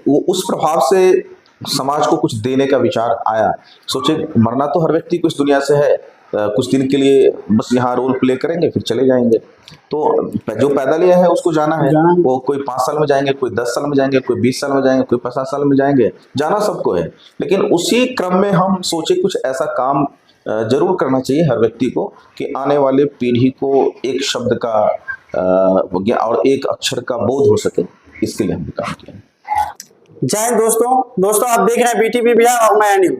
वो उस प्रभाव से समाज को कुछ देने का विचार आया। सोचे मरना तो हर व्यक्ति को इस दुनिया से है, कुछ दिन के लिए बस यहाँ रोल प्ले करेंगे फिर चले जाएंगे। तो जो पैदा लिया है उसको जाना है, वो कोई 5 साल में जाएंगे, कोई 10 साल में जाएंगे, कोई 20 साल में जाएंगे, कोई 50 साल में जाएंगे, जाना सबको है। लेकिन उसी क्रम में हम सोचे कुछ ऐसा काम जरूर करना चाहिए हर व्यक्ति को कि आने वाले पीढ़ी को एक शब्द का और एक अक्षर का बोध हो सके, इसके लिए हमने काम किया। जय हिंद दोस्तों आप देख रहे हैं बीटीपी बिहार और मैं अनिल।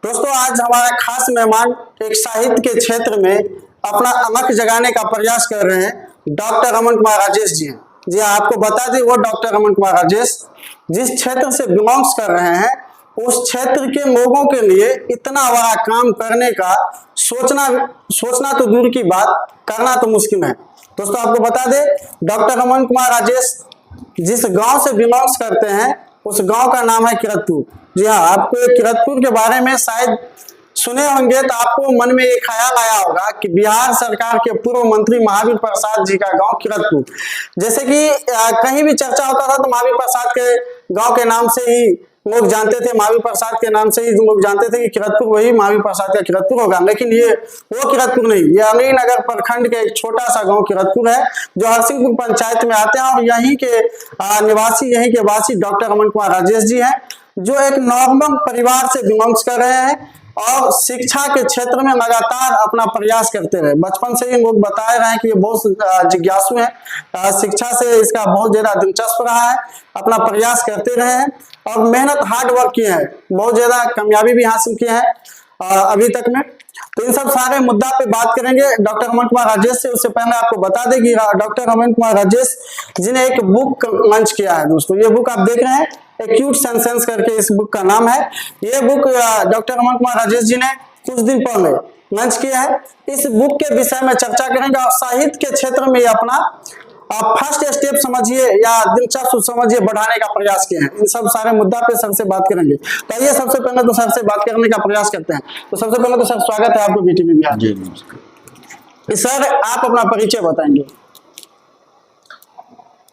दोस्तों आज हमारा खास मेहमान एक साहित्य के क्षेत्र में अपना अमक जगाने का प्रयास कर रहे हैं डॉक्टर अमन कुमार राजेश जी हैं। जी आपको बता दें वो डॉक्टर अमन कुमार राजेश जिस क्षेत्र से बिलोंग्स कर रहे हैं उस क्षेत्र के लोगों के लिए इतना बड़ा काम करने का सोचना तो दूर की बात, करना तो मुश्किल है। दोस्तों आपको बता दें डॉक्टर अमन कुमार राजेश जिस गांव से बिलोंग्स करते हैं उस गांव का नाम है किरतपुर। जी हाँ, आपको किरतपुर के बारे में शायद सुने होंगे तो आपको मन में एक ख्याल आया होगा कि बिहार सरकार के पूर्व मंत्री महावीर प्रसाद जी का गांव किरतपुर। जैसे कि कहीं भी चर्चा होता था तो महावीर प्रसाद के गांव के नाम से ही लोग जानते थे, महावीर प्रसाद के नाम से ही लोग जानते थे कि किरतपुर वही महावीर प्रसाद का किरतपुर होगा। लेकिन ये वो किरतपुर नहीं, ये अमीरनगर प्रखंड के एक छोटा सा गांव किरतपुर है जो हरसिंहपुर पंचायत में आते हैं। और यहीं के निवासी, यहीं के वासी डॉक्टर अमन कुमार राजेश जी हैं जो एक नॉर्मल परिवार से बिलोंग्स कर रहे हैं और शिक्षा के क्षेत्र में लगातार अपना प्रयास करते रहे। बचपन से ही लोग बता रहे हैं कि ये बहुत जिज्ञासु हैं, शिक्षा से इसका बहुत ज्यादा दिलचस्प रहा है, अपना प्रयास करते रहे हैं और मेहनत हार्ड वर्क किए हैं, बहुत ज्यादा कामयाबी भी हासिल किए हैं अभी तक में। तो इन सब सारे मुद्दा पे बात करेंगे डॉक्टर अमन कुमार राजेश से। उससे पहले आपको बता दें कि डॉक्टर अमन कुमार राजेश जिन्हें एक बुक लॉन्च किया है। दोस्तों ये बुक आप देख रहे हैं एक्यूट सेंसेस करके इस बुक का नाम है। ये बुक डॉक्टर अमन कुमार राजेश जी ने कुछ दिन पहले लॉन्च किया है। इस बुक के विषय में चर्चा करेंगे और साहित्य के क्षेत्र में अपना फर्स्ट स्टेप समझिए या दिलचस्प समझिए बढ़ाने का प्रयास किए हैं। इन सब सारे मुद्दा पे सर से बात करेंगे। तो आइए सबसे पहले तो सर से बात करने का प्रयास करते हैं। तो सबसे पहले तो सर स्वागत है आपको बीटीपी बिहार। जी नमस्कार सर, आप अपना परिचय बताएंगे।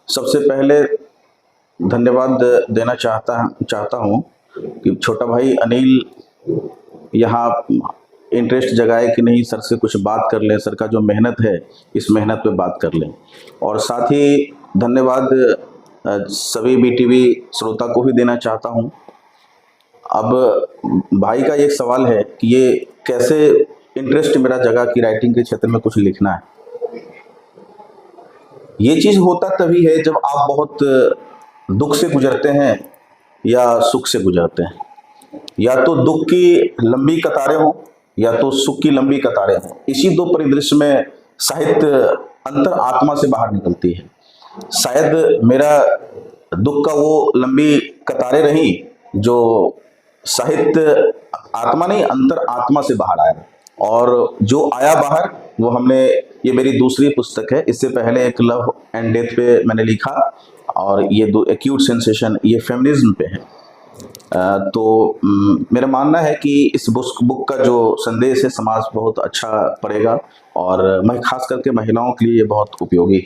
सबसे पहले धन्यवाद देना चाहता हूँ कि छोटा भाई अनिल यहाँ इंटरेस्ट जगाए कि नहीं सर से कुछ बात कर लें, सर का जो मेहनत है इस मेहनत पे बात कर लें। और साथ ही धन्यवाद सभी बीटीवी श्रोता को भी देना चाहता हूँ। अब भाई का एक सवाल है कि ये कैसे इंटरेस्ट मेरा जगा कि राइटिंग के क्षेत्र में कुछ लिखना है। ये चीज़ होता तभी है जब आप बहुत दुख से गुजरते हैं या सुख से गुजरते हैं। या तो दुख की लंबी कतारें हों या तो सुख की लंबी कतारें हों। इसी दो परिदृश्य में साहित्य अंतर आत्मा से बाहर निकलती है। शायद मेरा दुख का वो लंबी कतारें रही जो साहित्य आत्मा नहीं अंतर आत्मा से बाहर आया, और जो आया बाहर वो हमने, ये मेरी दूसरी पुस्तक है। इससे पहले एक लव एंड डेथ पे मैंने लिखा और ये दो एक्यूट सेंसेशन ये फेमिनिज्म पे है। तो मेरा मानना है कि इस बुक का जो संदेश है समाज बहुत अच्छा पड़ेगा और मैं खास करके महिलाओं के लिए ये बहुत उपयोगी।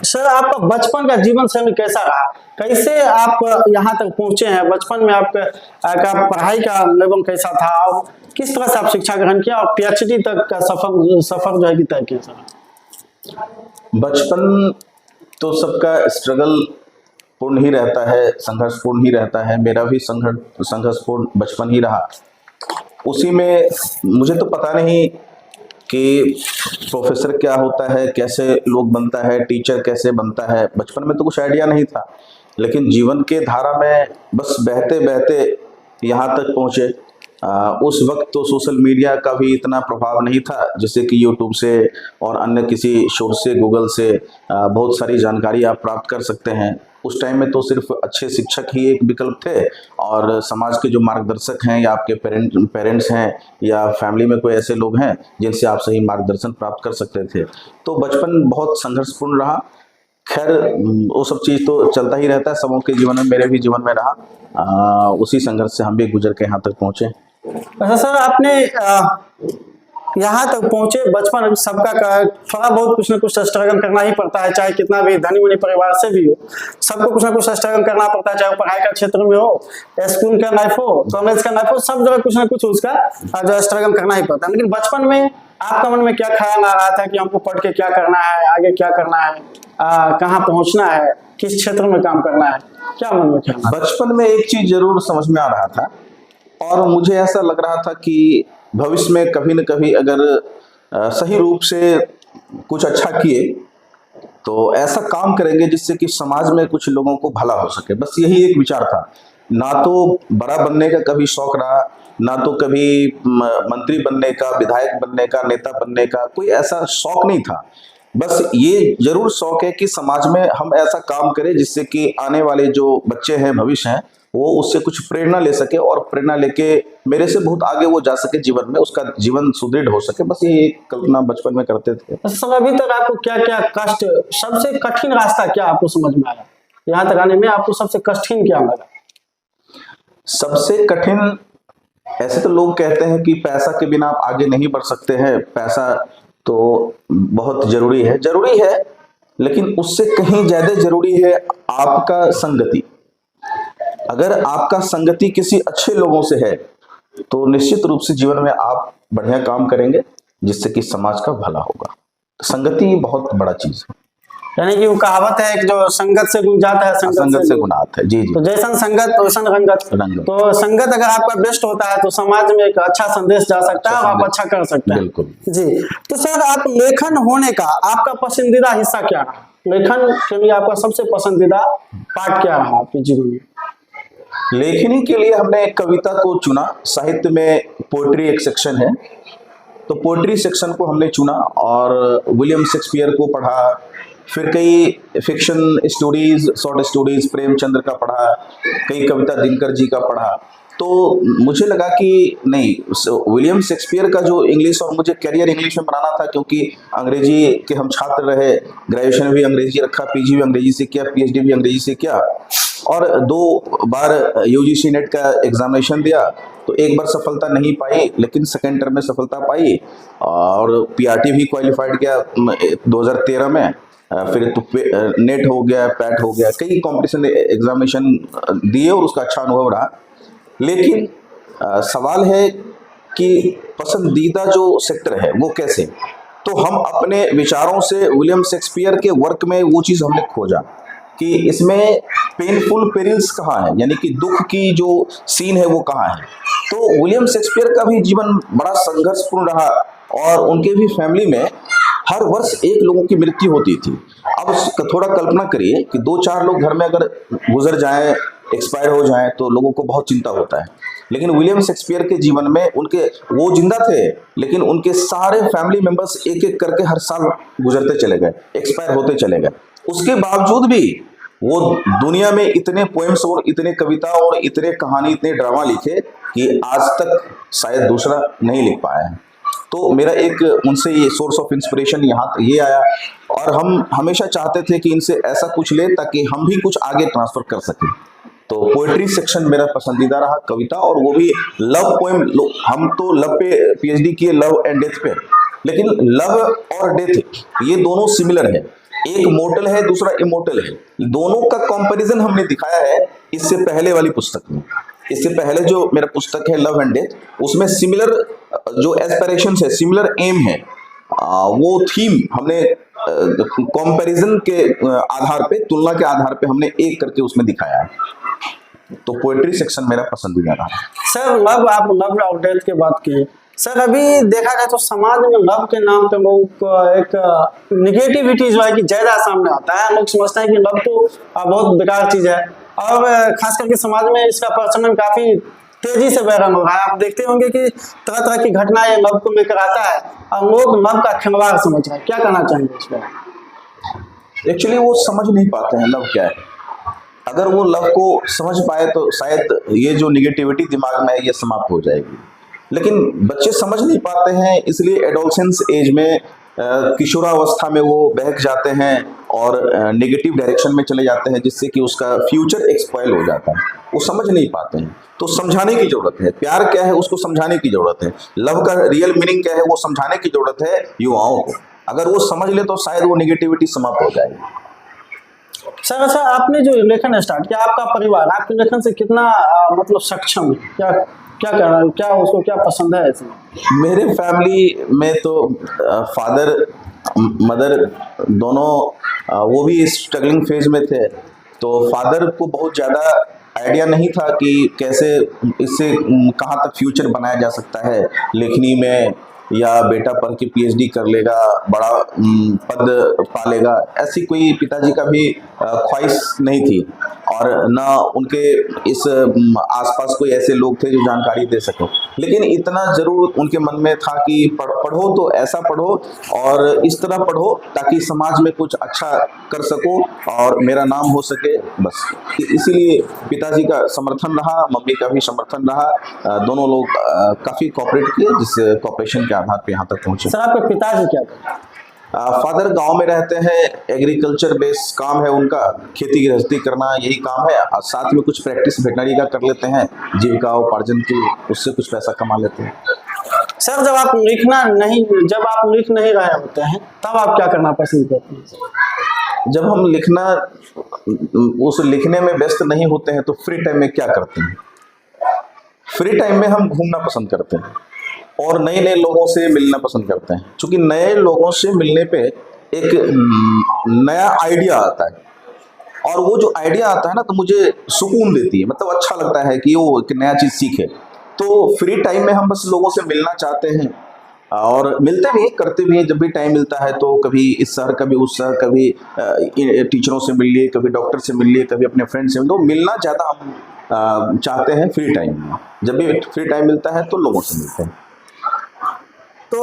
सर, आपका बचपन का जीवन शैली कैसा रहा? कैसे आप यहाँ तक पहुँचे हैं? बचपन में आपका पढ़ाई का लेवल कैसा था और किस तरह से आप शिक्षा ग्रहण किया और पीएचडी तक का सफर जो है कि तय किया? सर बचपन तो सबका स्ट्रगल पूर्ण ही रहता है, संघर्षपूर्ण ही रहता है। मेरा भी संघर्षपूर्ण बचपन ही रहा। उसी में मुझे तो पता नहीं कि प्रोफेसर क्या होता है, कैसे लोग बनता है, टीचर कैसे बनता है, बचपन में तो कुछ आइडिया नहीं था। लेकिन जीवन के धारा में बस बहते बहते यहाँ तक पहुँचे। उस वक्त तो सोशल मीडिया का भी इतना प्रभाव नहीं था जैसे कि यूट्यूब से और अन्य किसी सोर्स से, गूगल से बहुत सारी जानकारी आप प्राप्त कर सकते हैं। उस टाइम में तो सिर्फ अच्छे शिक्षक ही एक विकल्प थे और समाज के जो मार्गदर्शक हैं या आपके पेरेंट्स हैं या फैमिली में कोई ऐसे लोग हैं जिनसे आप सही मार्गदर्शन प्राप्त कर सकते थे। तो बचपन बहुत संघर्षपूर्ण रहा। खैर वो सब चीज़ तो चलता ही रहता है सबों के जीवन में, मेरे भी जीवन में रहा। उसी संघर्ष से हम भी गुजर के यहाँ तक पहुँचे। अच्छा सर, आपने यहाँ तक पहुंचे, बचपन सबका थोड़ा बहुत कुछ ना कुछ स्ट्रगल करना ही पड़ता है, चाहे कितना भी धनी मुनी परिवार से भी हो, सबको कुछ ना कुछ स्ट्रगल करना पड़ता है, चाहे पढ़ाई का क्षेत्र में हो, स्कूल का लाइफ हो, कॉलेज का लाइफ हो, सब जगह कुछ ना कुछ उसका जो स्ट्रगल करना ही पड़ता है। लेकिन बचपन में आपका मन में क्या ख्याल आ रहा था कि हमको पढ़ के क्या करना है, आगे क्या करना है, कहाँ पहुंचना है, किस क्षेत्र में काम करना है, क्या मन में ख्याल? बचपन में एक चीज जरूर समझ में आ रहा था और मुझे ऐसा लग रहा था कि भविष्य में कभी न कभी अगर सही रूप से कुछ अच्छा किए तो ऐसा काम करेंगे जिससे कि समाज में कुछ लोगों को भला हो सके। बस यही एक विचार था। ना तो बड़ा बनने का कभी शौक रहा, ना तो कभी मंत्री बनने का, विधायक बनने का, नेता बनने का कोई ऐसा शौक नहीं था। बस ये जरूर शौक है कि समाज में हम ऐसा काम करें जिससे कि आने वाले जो बच्चे हैं, भविष्य हैं, वो उससे कुछ प्रेरणा ले सके और प्रेरणा लेके मेरे से बहुत आगे वो जा सके जीवन में, उसका जीवन सुदृढ़ हो सके। बस ये एक कल्पना बचपन में करते थे। सर अभी तक आपको क्या क्या कष्ट, सबसे कठिन रास्ता क्या आपको समझ में आया यहाँ तक आने में? आपको सबसे कठिन क्या लगा? सबसे कठिन, ऐसे तो लोग कहते हैं कि पैसा के बिना आप आगे नहीं बढ़ सकते हैं, पैसा तो बहुत जरूरी है, लेकिन उससे कहीं ज्यादा जरूरी है आपका संगति। अगर आपका संगति किसी अच्छे लोगों से है तो निश्चित रूप से जीवन में आप बढ़िया काम करेंगे जिससे कि समाज का भला होगा। संगति बहुत बड़ा चीज है। यानी कि वो कहावत है कि जो संगत से गुण जाता है, संगत से गुण आता है। जी जी। तो जैसन संगत वैसन रंगत। तो संगत अगर आपका बेस्ट होता है तो समाज में एक अच्छा संदेश जा सकता है और आप अच्छा कर सकते हैं। बिल्कुल जी। तो सर आप लेखन होने का आपका पसंदीदा हिस्सा क्या रहा? लेखन के लिए आपका सबसे पसंदीदा पार्ट क्या रहा आपके जीवन में? लेखनी के लिए हमने एक कविता को चुना। साहित्य में पोएट्री एक सेक्शन है, तो पोएट्री सेक्शन को हमने चुना और विलियम शेक्सपियर को पढ़ा, फिर कई fiction stories, short stories Premchandra का पढ़ा, कई कविता दिनकर जी का पढ़ा। तो मुझे लगा कि नहीं, विलियम शेक्सपियर का जो इंग्लिश, और मुझे करियर इंग्लिश में बनाना था क्योंकि अंग्रेजी के हम छात्र रहे, ग्रेजुएशन भी अंग्रेजी रखा, पीजी भी अंग्रेजी से किया, पीएचडी भी अंग्रेजी से किया और 2 बार यूजीसी नेट का एग्जामिनेशन दिया। तो एक बार सफलता नहीं पाई, लेकिन सेकेंड टर्म में सफलता पाई और पीआरटी भी क्वालिफाइड किया 2013 में। फिर तो नेट हो गया, पैट हो गया, कई कॉम्पिटिशन एग्जामिनेशन दिए और उसका अच्छा अनुभव रहा। लेकिन सवाल है कि पसंदीदा जो सेक्टर है वो कैसे, तो हम अपने विचारों से विलियम शेक्सपियर के वर्क में वो चीज़ हमने खोजा कि इसमें पेनफुल पेरिल्स कहाँ है, यानी कि दुख की जो सीन है वो कहाँ है। तो विलियम शेक्सपियर का भी जीवन बड़ा संघर्षपूर्ण रहा और उनके भी फैमिली में हर वर्ष 1 लोगों की मृत्यु होती थी। अब थोड़ा कल्पना करिए कि 2-4 लोग घर में अगर गुजर जाएं, एक्सपायर हो जाएं, तो लोगों को बहुत चिंता होता है। लेकिन विलियम शेक्सपियर के जीवन में उनके, वो जिंदा थे लेकिन उनके सारे फैमिली मेंबर्स एक एक करके हर साल गुजरते चले गए, एक्सपायर होते चले गए। उसके बावजूद भी वो दुनिया में इतने पोएम्स और इतने कविता और इतने कहानी, इतने ड्रामा लिखे कि आज तक शायद दूसरा नहीं लिख पाया है। तो मेरा एक उनसे ये सोर्स ऑफ इंस्पिरेशन यहाँ ये आया और हम हमेशा चाहते थे कि इनसे ऐसा कुछ ले ताकि हम भी कुछ आगे ट्रांसफर कर सकें। तो पोएट्री सेक्शन मेरा पसंदीदा रहा, कविता, और वो भी लव पोएम। हम तो लव पे पीएचडी किए, लव एंड डेथ पे, लेकिन लव और डेथ ये दोनों सिमिलर है। एक मोर्टल है, दूसरा इमोर्टल है। दोनों का कंपैरिजन हमने दिखाया है इससे पहले वाली पुस्तक में। इससे पहले जो मेरा पुस्तक है लव एंड डेथ, उसमें सिमिलर जो एस्पिरेशंस है, सिमिलर एम है, वो थीम हमने कंपैरिजन के आधार पे, तुलना के आधार पे हमने एक करके उसमें दिखाया है। तो पोएट्री सेक्शन मेरा पसंदीदा रहा। सर लव, आप लव और डेथ की बात की सर, अभी देखा जाए तो समाज में लव के नाम पे लोग एक निगेटिविटी जो है कि ज्यादा सामने आता है। लोग समझते हैं कि लव तो बहुत बेकार चीज है और खास करके समाज में इसका प्रचलन काफी तेजी से बैरान हो रहा है। आप देखते होंगे कि तरह तरह की घटनाएं लव को लेकर आता है और लोग लव का खिलवाड़ समझ रहे हैं। क्या कहना चाहेंगे इस पर? एक्चुअली वो समझ नहीं पाते हैं लव क्या है। अगर वो लव को समझ पाए तो शायद ये जो निगेटिविटी दिमाग में है ये समाप्त हो जाएगी। लेकिन बच्चे समझ नहीं पाते हैं, इसलिए एडोलसेंस एज में किशोरावस्था में वो बहक जाते हैं और नेगेटिव डायरेक्शन में चले जाते हैं, जिससे कि उसका फ्यूचर एक्सपॉइल हो जाता है। वो समझ नहीं पाते हैं, तो समझाने की जरूरत है। प्यार क्या है उसको समझाने की जरूरत है। लव का रियल मीनिंग क्या है वो समझाने की जरूरत है युवाओं को। अगर वो समझ ले तो शायद वो नेगेटिविटी समाप्त हो जाएगी। सर अच्छा, आपने जो लेखन स्टार्ट किया, आपका परिवार आपके लेखन से कितना मतलब सक्षम है? क्या क्या कहना है, क्या उसको क्या पसंद है इसमें? मेरे फैमिली में तो फादर मदर दोनों वो भी स्ट्रगलिंग फेज में थे, तो फादर को बहुत ज़्यादा आइडिया नहीं था कि कैसे इससे कहाँ तक फ्यूचर बनाया जा सकता है लेखनी में, या बेटा पढ़ के पीएचडी कर लेगा, बड़ा पद पा लेगा, ऐसी कोई पिताजी का भी ख्वाहिश नहीं थी। और ना उनके इस आसपास कोई ऐसे लोग थे जो जानकारी दे सके। लेकिन इतना जरूर उनके मन में था कि पढ़ो तो ऐसा पढ़ो और इस तरह पढ़ो ताकि समाज में कुछ अच्छा कर सको और मेरा नाम हो सके, बस। इसीलिए पिताजी का समर्थन रहा, मम्मी का भी समर्थन रहा। दोनों लोग काफ़ी कोऑपरेट किए, जिस कोऑपरेशन के आधार पे यहाँ तक पहुँचे। सर आपके पिताजी क्या करते हैं? फादर गांव में रहते हैं, एग्रीकल्चर बेस्ड काम है उनका, खेती गृहस्थी करना यही काम है। और साथ में कुछ प्रैक्टिस वेटनरी का कर लेते हैं, जीविका उपार्जन की, उससे कुछ पैसा कमा लेते हैं। सर जब आप लिख नहीं रहे होते हैं तब आप क्या करना पसंद करते हैं? जब हम उस लिखने में व्यस्त नहीं होते हैं तो फ्री टाइम में क्या करते हैं? फ्री टाइम में हम घूमना पसंद करते हैं और नए नए लोगों से मिलना पसंद करते हैं, क्योंकि नए लोगों से मिलने पे एक नया आइडिया आता है, और वो जो आइडिया आता है ना तो मुझे सुकून देती है, मतलब अच्छा लगता है कि वो एक नया चीज़ सीखे। तो फ्री टाइम में हम बस लोगों से मिलना चाहते हैं और मिलते भी करते भी हैं। जब भी टाइम मिलता है तो कभी इस शहर कभी उस शहर, कभी टीचरों से मिल लिए, कभी डॉक्टर से मिल लिए, कभी अपने फ्रेंड से। तो मिलना ज़्यादा हम चाहते हैं फ्री टाइम में। जब भी फ्री टाइम मिलता है तो लोगों से मिलते हैं। तो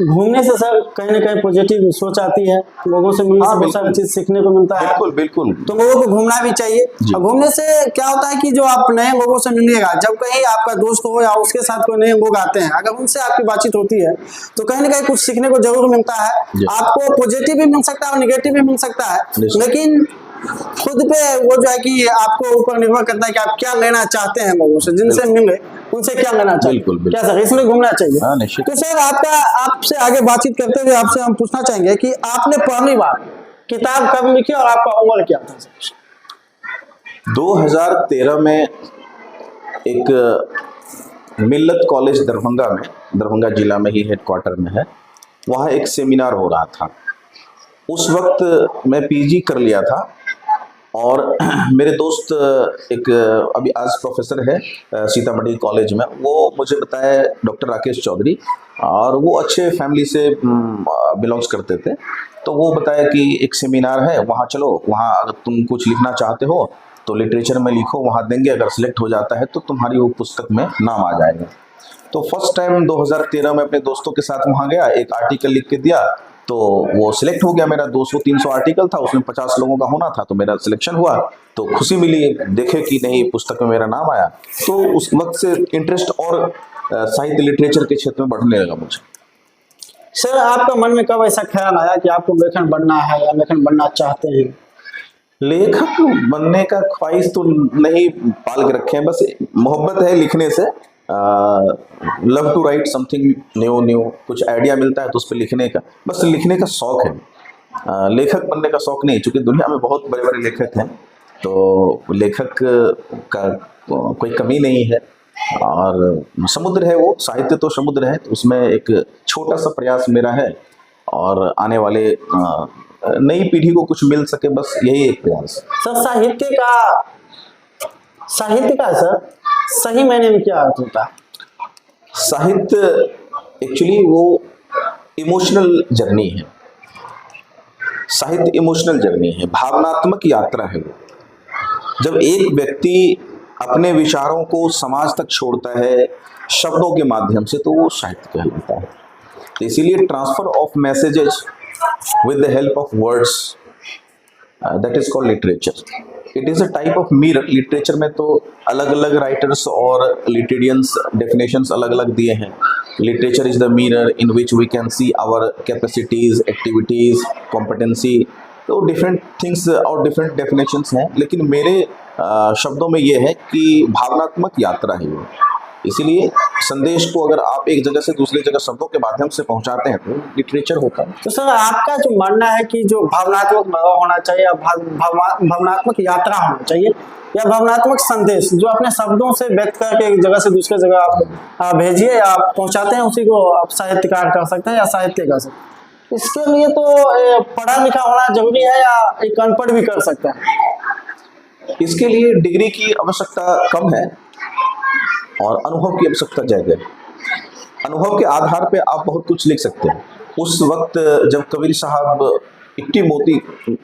घूमने से सर कहीं ना कहीं पॉजिटिव सोच आती है, लोगों से मिलने से बहुत सारी चीज सीखने को मिलता है। बिल्कुल बिल्कुल। तो लोगों को घूमना भी चाहिए। और घूमने से क्या होता है कि जो आप नए लोगों से मिलिएगा, जब कहीं आपका दोस्त हो या उसके साथ कोई नए लोग आते हैं, अगर उनसे आपकी बातचीत होती है तो कहीं ना कहीं कुछ सीखने को जरूर मिलता है। आपको पॉजिटिव भी मिल सकता है और निगेटिव भी मिल सकता है, लेकिन खुद पे वो जो है कि आपको ऊपर निर्भर करता है कि आप क्या लेना चाहते हैं लोगों से, जिनसे मिले उनसे क्या लेना चाहिए। बिल्कुल। क्या सर इसलिए घूमना चाहिए? हाँ, निश्चित। तो सर आपसे आगे बातचीत करते हुए आपसे हम पूछना चाहेंगे कि आपने पहली बार किताब कब लिखी और आपका उम्र क्या था? 2013 में एक मिल्लत कॉलेज दरभंगा जिला में ही हेडक्वार्टर में है, वहाँ एक सेमिनार हो रहा था। उस वक्त मैं पीजी कर लिया था और मेरे दोस्त एक अभी आज प्रोफेसर है सीतामढ़ी कॉलेज में, वो मुझे बताया, डॉक्टर राकेश चौधरी, और वो अच्छे फैमिली से बिलोंग्स करते थे। तो वो बताया कि एक सेमिनार है, वहाँ चलो, वहाँ अगर तुम कुछ लिखना चाहते हो तो लिटरेचर में लिखो, वहाँ देंगे, अगर सिलेक्ट हो जाता है तो तुम्हारी वो पुस्तक में नाम आ जाएगा। तो फर्स्ट टाइम 2013 में अपने दोस्तों के साथ वहाँ गया, एक आर्टिकल लिख के दिया, तो वो सिलेक्ट हो गया मेरा। 200-300 आर्टिकल था, उसमें 50 लोगों का होना था, तो मेरा सिलेक्शन हुआ। तो खुशी मिली, देखे कि नहीं पुस्तक में मेरा नाम आया। तो उस वक्त से इंटरेस्ट और साहित्य लिटरेचर के क्षेत्र में बढ़ने लगा मुझे। सर आपका मन में कब ऐसा ख्याल आया कि आपको लेखन बनना है या लेखन बनना चाहते हैं? लेखक बनने का ख्वाहिश तो नहीं पाल के रखे हैं, बस मोहब्बत है लिखने से। Love to write something new, कुछ आइडिया मिलता है तो उस पर लिखने का, बस लिखने का शौक है। लेखक बनने का शौक नहीं, क्योंकि दुनिया में बहुत बड़े बड़े लेखक हैं, तो लेखक का कोई कमी नहीं है। और समुद्र है वो, साहित्य तो समुद्र है, तो उसमें एक छोटा सा प्रयास मेरा है, और आने वाले नई पीढ़ी को कुछ मिल सके, बस यही एक प्रयास। सर साहित्य का सर सही मायने में क्या अर्थ होता है? साहित्य एक्चुअली वो इमोशनल जर्नी है। साहित्य इमोशनल जर्नी है, भावनात्मक यात्रा है वो। जब एक व्यक्ति अपने विचारों को समाज तक छोड़ता है शब्दों के माध्यम से, तो वो साहित्य कहलाता है। तो इसीलिए transfer of messages with the help of words, that is called literature. It is a type of mirror. Literature में तो अलग अलग राइटर्स और लिटरेरियंस डेफिनेशंस अलग अलग दिए हैं। Literature is the mirror in which we can see our capacities, activities, competency. तो डिफरेंट थिंग्स और डिफरेंट डेफिनेशंस हैं, लेकिन मेरे शब्दों में ये है कि भावनात्मक यात्रा है ये। इसीलिए संदेश को अगर आप एक जगह से दूसरी जगह शब्दों के माध्यम से पहुंचाते हैं तो लिटरेचर होता है। तो सर आपका जो मानना है कि जो भावनात्मक लगाव होना चाहिए या भावनात्मक यात्रा होना चाहिए या भावनात्मक संदेश जो अपने शब्दों से व्यक्त करके एक जगह से दूसरी जगह आप भेजिए या आप पहुंचाते हैं, उसी को आप साहित्यकार कर सकते हैं या साहित्य कर सकते हैं। इसके लिए तो पढ़ा लिखा होना जरूरी है या एक अनपढ़ भी कर सकता है? इसके लिए डिग्री की आवश्यकता कम है और अनुभव की आवश्यकता ज़्यादा है। अनुभव के आधार पे आप बहुत कुछ लिख सकते हैं। उस वक्त जब कबीर साहब इट्टी मोती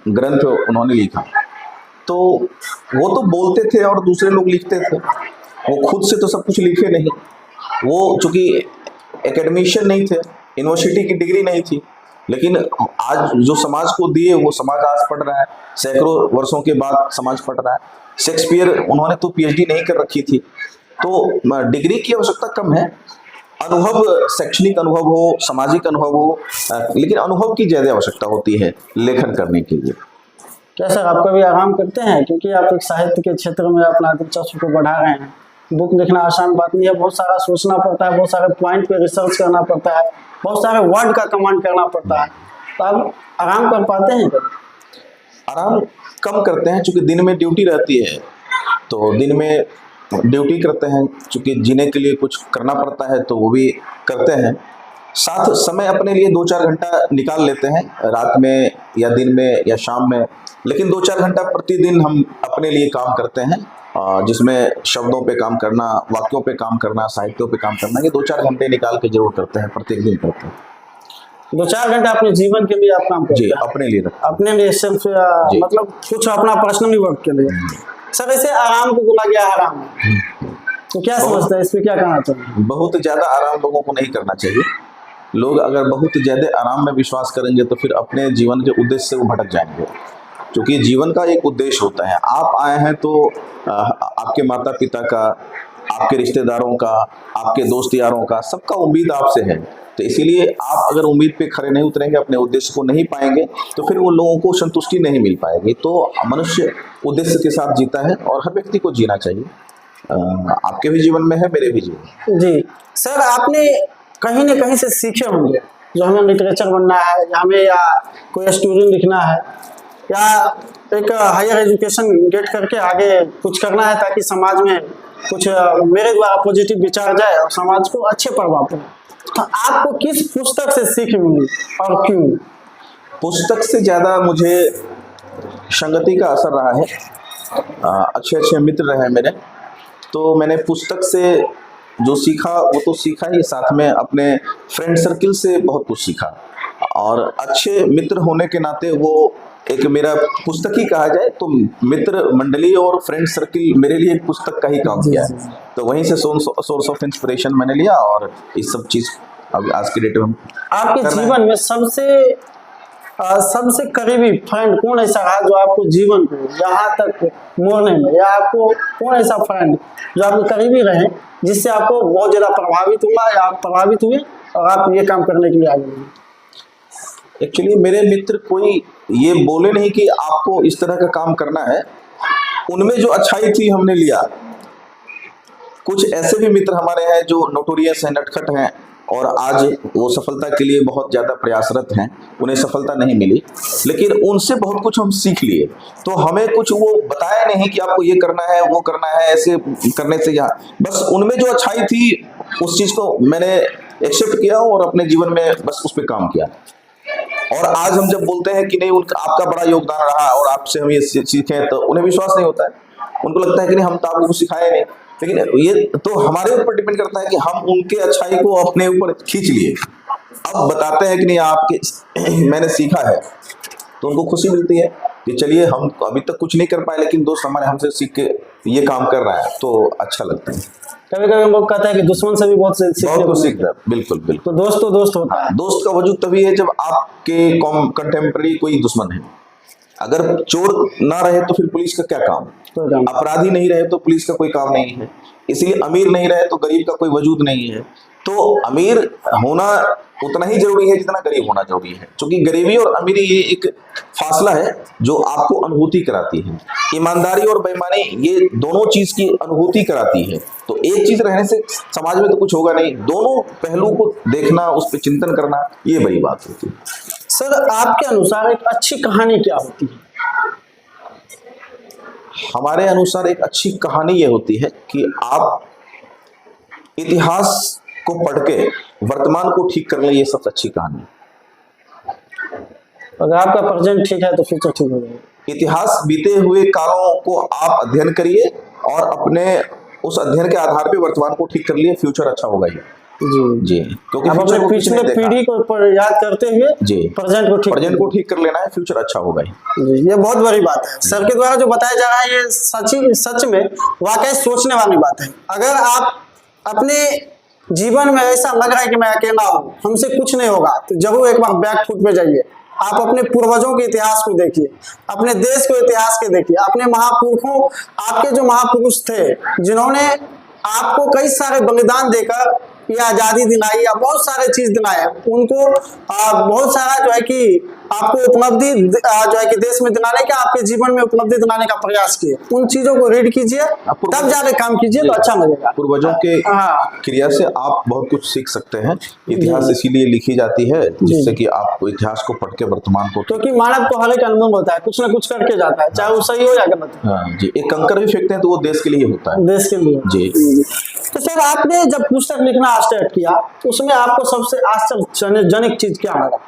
ग्रंथ उन्होंने लिखा तो वो तो बोलते थे और दूसरे लोग लिखते थे, वो खुद से तो सब कुछ लिखे नहीं। वो चूँकि एकेडमिशियन नहीं थे, यूनिवर्सिटी की डिग्री नहीं थी, लेकिन आज जो समाज को दिए वो समाज आज पढ़ रहा है, सैकड़ों वर्षों के बाद समाज पढ़ रहा है। शेक्सपियर उन्होंने तो पीएचडी नहीं कर रखी थी। तो डिग्री की आवश्यकता कम है। अनुभव, शैक्षणिक अनुभव हो, सामाजिक अनुभव हो, लेकिन अनुभव की ज़्यादा आवश्यकता होती है लेखन करने के लिए। क्या सर आप कभी आराम करते हैं? क्योंकि आप एक साहित्य के क्षेत्र में अपना दिलचस्पी को बढ़ा रहे हैं। बुक लिखना आसान बात नहीं है, बहुत सारा सोचना पड़ता है, बहुत सारे पॉइंट पे रिसर्च करना पड़ता है, बहुत सारे वर्ड का कमांड करना पड़ता है। तो आप आराम कर पाते हैं? आराम कम करते हैं, चूँकि दिन में ड्यूटी रहती है तो दिन में ड्यूटी करते हैं। चूँकि जीने के लिए कुछ करना पड़ता है तो वो भी करते हैं। साथ समय अपने लिए 2-4 घंटा निकाल लेते हैं, रात में या दिन में या शाम में। लेकिन 2-4 घंटा प्रतिदिन हम अपने लिए काम करते हैं, जिसमें शब्दों पे काम करना, वाक्यों पे काम करना, साहित्यों पे काम करना, ये 2-4 घंटे निकाल के जरूर करते हैं, प्रत्येक दिन करते हैं। 2-4 घंटा अपने जीवन के लिए आप काम करते जी, हैं? अपने लिए रखते हैं। अपने लिए सिर्फ मतलब कुछ अपना पर्सनली वर्क के लिए। सर ऐसे आराम को बोला गया आराम, तो क्या समझते हैं, इस पे क्या कहना चाहिए? बहुत ज़्यादा आराम लोगों को नहीं करना चाहिए। लोग अगर बहुत ज़्यादा आराम में विश्वास करेंगे तो फिर अपने जीवन के उद्देश्य से वो भटक जाएंगे। क्योंकि जीवन का एक उद्देश्य होता है। आप आए हैं तो आपके माता पिता का, आपके रिश्तेदारों का, आपके दोस्त यारों का, सबका उम्मीद आपसे है। तो इसीलिए आप अगर उम्मीद पे खरे नहीं उतरेंगे, अपने उद्देश्य को नहीं पाएंगे, तो फिर वो लोगों को संतुष्टि नहीं मिल पाएगी। तो मनुष्य उद्देश्य के साथ जीता है और हर व्यक्ति को जीना चाहिए। आपके भी जीवन में है, मेरे भी जीवन। जी सर, आपने कहीं ना कहीं से सीखे होंगे जो हमें लिटरेचर बनना है या हमें या कोई स्टोरी लिखना है या एक हायर एजुकेशन गेट करके आगे कुछ करना है ताकि समाज में कुछ मेरे द्वारा पॉजिटिव विचार जाए और समाज को अच्छे प्रभाव पड़े। तो आपको किस पुस्तक से सीख मिली और क्यों? पुस्तक से ज़्यादा मुझे संगति का असर रहा है। अच्छे अच्छे मित्र रहे मेरे, तो मैंने पुस्तक से जो सीखा वो तो सीखा ही, साथ में अपने फ्रेंड सर्किल से बहुत कुछ सीखा। और अच्छे मित्र होने के नाते वो एक मेरा पुस्तक ही कहा जाए तो मित्र मंडली और फ्रेंड सर्किल मेरे लिए एक पुस्तक का ही काम किया है। तो वहीं से सोर्स ऑफ इंस्पिरेशन मैंने लिया और इस सब चीज़ अभी आज की डेट में आपके जीवन में सबसे करीबी फ्रेंड कौन ऐसा रहा जो आपको जीवन को यहाँ तक मोड़ने में, या आपको कौन ऐसा फ्रेंड जो आपके करीबी रहे जिससे आपको बहुत ज़्यादा प्रभावित हुआ या आप प्रभावित हुए और आप ये काम करने के लिए आगे बढ़े? एक्चुअली मेरे मित्र कोई ये बोले नहीं कि आपको इस तरह का काम करना है, उनमें जो अच्छाई थी हमने लिया। कुछ ऐसे भी मित्र हमारे हैं जो नोटोरियस हैं, नटखट हैं और आज वो सफलता के लिए बहुत ज़्यादा प्रयासरत हैं, उन्हें सफलता नहीं मिली, लेकिन उनसे बहुत कुछ हम सीख लिए। तो हमें कुछ वो बताया नहीं कि आपको ये करना है, वो करना है, ऐसे करने से यहाँ, बस उनमें जो अच्छाई थी उस चीज़ को मैंने एक्सेप्ट किया और अपने जीवन में बस उस पर काम किया। और आज हम जब बोलते हैं कि नहीं उनका आपका बड़ा योगदान रहा और आपसे हम ये सीखें, तो उन्हें विश्वास नहीं होता है। उनको लगता है कि नहीं हम तो आपको कुछ सिखाए नहीं। लेकिन ये तो हमारे ऊपर डिपेंड करता है कि हम उनके अच्छाई को अपने ऊपर खींच लिए, अब बताते हैं कि नहीं आपके मैंने सीखा है, तो उनको खुशी मिलती है कि चलिए हम अभी तक कुछ नहीं कर पाए लेकिन दोस्त हमारे हमसे सीख के ये काम कर रहा है, तो अच्छा लगता है। कभी कभी लोग कहते हैं कि दुश्मन से भी बहुत कुछ सीखता है। बिल्कुल बिल्कुल। तो दोस्त होता है। दोस्त का वजूद तभी है जब आपके कंटेम्प्रेरी कोई दुश्मन है। अगर चोर ना रहे तो फिर पुलिस का क्या काम, अपराधी नहीं रहे तो पुलिस का कोई काम नहीं है, इसलिए अमीर नहीं रहे तो गरीब का कोई वजूद नहीं है। तो अमीर होना उतना ही जरूरी है जितना गरीब होना जरूरी है, क्योंकि गरीबी और अमीरी ये एक फासला है जो आपको अनुभूति कराती है। ईमानदारी और बेईमानी ये दोनों चीज की अनुभूति कराती है। तो एक चीज रहने से समाज में तो कुछ होगा नहीं, दोनों पहलू को देखना, उस पर चिंतन करना, ये बड़ी बात होती है। सर आपके अनुसार एक अच्छी कहानी क्या होती है? हमारे अनुसार एक अच्छी कहानी ये होती है कि आप इतिहास को पढ़ के वर्तमान को ठीक कर ले, ये सबसे अच्छी कहानी। अगर आपका प्रेजेंट ठीक है तो फ्यूचर ठीक हो जाएगा। इतिहास बीते हुए कालों को आप अध्ययन करिए और अपने उस अध्ययन के आधार पे वर्तमान को ठीक कर लिए, फ्यूचर अच्छा होगा ही। जी क्योंकि अब अपने पिछले पीढ़ी को याद करते हुए जी प्रेजेंट को ठीक कर लेना है, फ्यूचर अच्छा होगा ही। जी ये बहुत बड़ी बात है। सर के द्वारा जो बताया जा रहा है ये सच में वाकई सोचने वाली बात है। अगर आप अपने जीवन में ऐसा लग रहा है कि मैं अकेला हूँ, हमसे कुछ नहीं होगा, तो जरूर एक बार बैक फुट पे जाइए। आप अपने पूर्वजों के इतिहास को देखिए, अपने देश के इतिहास के देखिए, अपने महापुरुषों, आपके जो महापुरुष थे जिन्होंने आपको कई सारे बलिदान देकर या आजादी दिलाई या बहुत सारे चीज दिलाए, उनको बहुत सारा जो है कि आपको उपलब्धि जो है कि देश में दिलाने का, आपके जीवन में उपलब्धि दिलाने का प्रयास किए। उन चीजों को रीड कीजिए, तब जाके काम कीजिए तो अच्छा लगेगा। पूर्वजों के क्रिया से आप बहुत कुछ सीख सकते हैं। इतिहास इसीलिए लिखी जाती है जिससे कि आप इतिहास को पढ़ के वर्तमान को, क्योंकि मानव को हर एक अनुभव होता है, कुछ ना कुछ करके जाता है, चाहे वो सही हो या गलत। हाँ जी, एक कंकर भी फेंकते हैं तो वो देश के लिए होता है, देश के लिए जी। तो सर आपने जब पुस्तक लिखना स्टार्ट किया तो उसमें आपको सबसे आश्चर्यजनक चीज क्या लगा,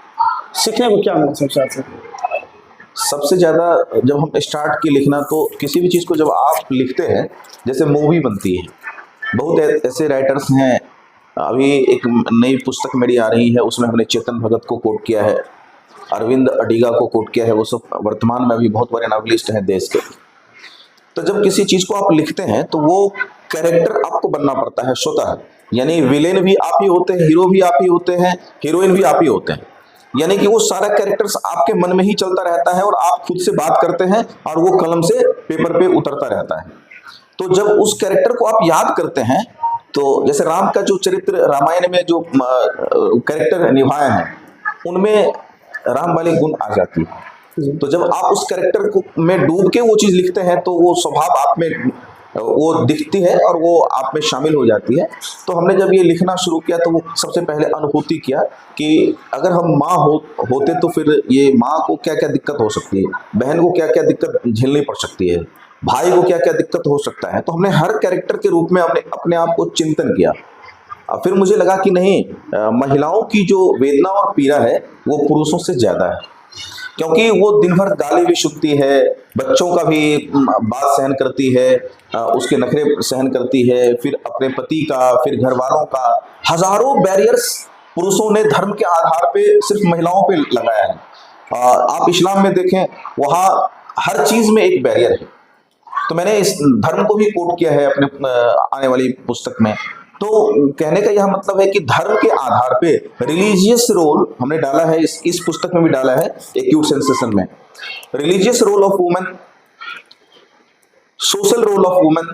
सीखने को क्या मिला सबसे ज्यादा? जब हम स्टार्ट की लिखना तो किसी भी चीज को जब आप लिखते हैं, जैसे मूवी बनती है, बहुत ऐसे राइटर्स हैं। अभी एक नई पुस्तक मेरी आ रही है, उसमें हमने चेतन भगत को कोट किया है, अरविंद अडिगा को कोट किया है, वो सब वर्तमान में अभी बहुत बड़े नॉवेलिस्ट हैं देश के। तो जब किसी चीज को आप लिखते हैं तो वो कैरेक्टर आपको बनना पड़ता है स्वतः, यानी विलेन भी आप ही होते हैं, हीरो भी आप ही होते हैं, हीरोइन भी आप ही होते हैं, यानी कि वो सारा कैरेक्टर्स आपके मन में ही चलता रहता है और आप खुद से बात करते हैं और वो कलम से पेपर पे उतरता रहता है। तो जब उस कैरेक्टर को आप याद करते हैं, तो जैसे राम का जो चरित्र रामायण में जो कैरेक्टर निभाए हैं, उनमें राम वाले गुण आ जाती है। तो जब आप उस कैरेक्टर को में डूब के वो चीज़ लिखते हैं तो वो स्वभाव आप में वो दिखती है और वो आप में शामिल हो जाती है। तो हमने जब ये लिखना शुरू किया तो वो सबसे पहले अनुभूति किया कि अगर हम माँ होते तो फिर ये माँ को क्या क्या दिक्कत हो सकती है, बहन को क्या क्या दिक्कत झेलनी पड़ सकती है, भाई को क्या क्या दिक्कत हो सकता है। तो हमने हर कैरेक्टर के रूप में अपने आप को चिंतन किया। फिर मुझे लगा कि नहीं, महिलाओं की जो वेदना और पीड़ा है वो पुरुषों से ज़्यादा है, क्योंकि वो दिन भर गाली भी सुनती है, बच्चों का भी बात सहन करती है, उसके नखरे सहन करती है, फिर अपने पति का, फिर घर वालों का। हजारों बैरियर्स पुरुषों ने धर्म के आधार पे सिर्फ महिलाओं पे लगाया है। आप इस्लाम में देखें, वहाँ हर चीज़ में एक बैरियर है। तो मैंने इस धर्म को भी कोट किया है अपने आने वाली पुस्तक में। तो कहने का यह मतलब है कि धर्म के आधार पे रिलीजियस रोल हमने डाला है, इस पुस्तक में भी डाला है एक्यूट सेंसेशन में। Religious role of women, social role of women,